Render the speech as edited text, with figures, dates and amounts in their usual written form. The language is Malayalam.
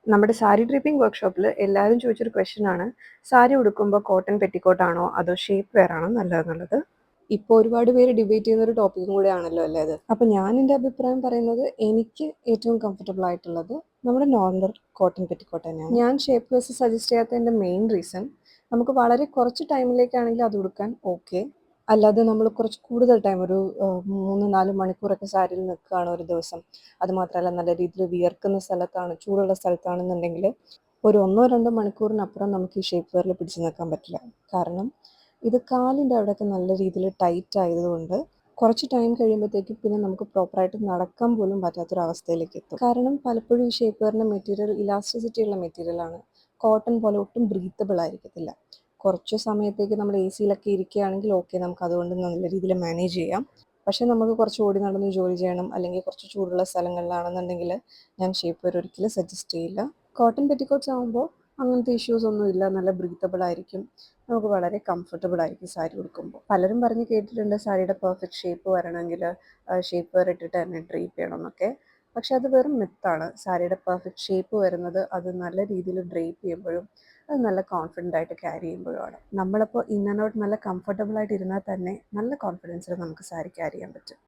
നമ്മുടെ സാരി ഡ്രിപ്പിംഗ് വർക്ക്ഷോപ്പിൽ എല്ലാവരും ചോദിച്ചൊരു ക്വസ്റ്റ്യൻ ആണ്, സാരി ഉടുക്കുമ്പോൾ കോട്ടൺ പെറ്റിക്കോട്ടാണോ അതോ ഷേപ്പ് വെയർ ആണോ നല്ലതെന്നുള്ളത്. ഇപ്പോൾ ഒരുപാട് പേര് ഡിബേറ്റ് ചെയ്യുന്ന ഒരു ടോപ്പിക്കും കൂടെ ആണല്ലോ അല്ലേ അത്. അപ്പോൾ ഞാൻ എൻ്റെ അഭിപ്രായം പറയുന്നത്, എനിക്ക് ഏറ്റവും കംഫർട്ടബിൾ ആയിട്ടുള്ളത് നമ്മുടെ നോർമൽ കോട്ടൺ പെറ്റിക്കോട്ട് തന്നെയാണ്. ഞാൻ ഷേപ്പ് വെയർസ് സജസ്റ്റ് ചെയ്യാത്തതിൻ്റെ മെയിൻ റീസൺ, നമുക്ക് വളരെ കുറച്ച് ടൈമിലേക്കാണെങ്കിൽ അത് ഉടുക്കാൻ ഓക്കെ. അല്ലാതെ നമ്മൾ കുറച്ച് കൂടുതൽ ടൈം ഒരു 3-4 മണിക്കൂറൊക്കെ സാരിയിൽ നിൽക്കുകയാണ് ഒരു ദിവസം, അതുമാത്രമല്ല നല്ല രീതിയിൽ വിയർക്കുന്ന സ്ഥലത്താണ്, ചൂടുള്ള സ്ഥലത്താണെന്നുണ്ടെങ്കിൽ ഒരു 1-2 മണിക്കൂറിനപ്പുറം നമുക്ക് ഈ ഷേപ്പ് വെയറിൽ പിടിച്ചു നിൽക്കാൻ പറ്റില്ല. കാരണം ഇത് കാലിൻ്റെ അവിടെയൊക്കെ നല്ല രീതിയിൽ ടൈറ്റ് ആയതുകൊണ്ട് കുറച്ച് ടൈം കഴിയുമ്പോഴത്തേക്കും പിന്നെ നമുക്ക് പ്രോപ്പറായിട്ട് നടക്കാൻ പോലും പറ്റാത്തൊരവസ്ഥയിലേക്ക് എത്തും. കാരണം പലപ്പോഴും ഈ ഷേപ്പ് വെയറിൻ്റെ മെറ്റീരിയൽ ഇലാസ്റ്റിസിറ്റി ഉള്ള മെറ്റീരിയലാണ്. കോട്ടൺ പോലെ ഒട്ടും ബ്രീത്തബിൾ ആയിരിക്കത്തില്ല. കുറച്ച് സമയത്തേക്ക് നമ്മൾ എ സിയിലൊക്കെ ഇരിക്കുകയാണെങ്കിൽ ഓക്കെ, നമുക്ക് അതുകൊണ്ട് നല്ല രീതിയിൽ മാനേജ് ചെയ്യാം. പക്ഷേ നമുക്ക് കുറച്ച് ഓടി നടന്ന് ജോലി ചെയ്യണം, അല്ലെങ്കിൽ കുറച്ച് ചൂടുള്ള സ്ഥലങ്ങളിലാണെന്നുണ്ടെങ്കിൽ ഞാൻ ഷേപ്പ് വെയർ ഒരിക്കലും സജസ്റ്റ് ചെയ്യില്ല. കോട്ടൺ പെറ്റിക്കോട്ട്സ് ആകുമ്പോൾ അങ്ങനത്തെ ഇഷ്യൂസ് ഒന്നുമില്ല, നല്ല ബ്രീത്തബിൾ ആയിരിക്കും, നമുക്ക് വളരെ കംഫർട്ടബിൾ ആയിരിക്കും സാരി ഉടുക്കുമ്പോൾ. പലരും പറഞ്ഞ് കേട്ടിട്ടുണ്ട് സാരിയുടെ പെർഫെക്റ്റ് ഷേപ്പ് വരണമെങ്കിൽ ഷേപ്പ് വെയർ ഇട്ടിട്ട് തന്നെ ഡ്രേപ്പ് ചെയ്യണം എന്നൊക്കെ. പക്ഷെ അത് വെറും മിത്താണ്. സാരിയുടെ പെർഫെക്റ്റ് ഷേപ്പ് വരുന്നത് അത് നല്ല രീതിയിൽ ഡ്രേപ്പ് ചെയ്യുമ്പോഴും അത് നല്ല കോൺഫിഡൻ്റ് ആയിട്ട് ക്യാരി ചെയ്യുമ്പോഴുമാണ്. നമ്മളപ്പോൾ ഇൻ ആൻഡ് ഔട്ട് നല്ല കംഫർട്ടബിൾ ആയിട്ട് ഇരുന്നാൽ തന്നെ നല്ല കോൺഫിഡൻസിൽ നമുക്ക് സാരി ക്യാരി ചെയ്യാൻ പറ്റും.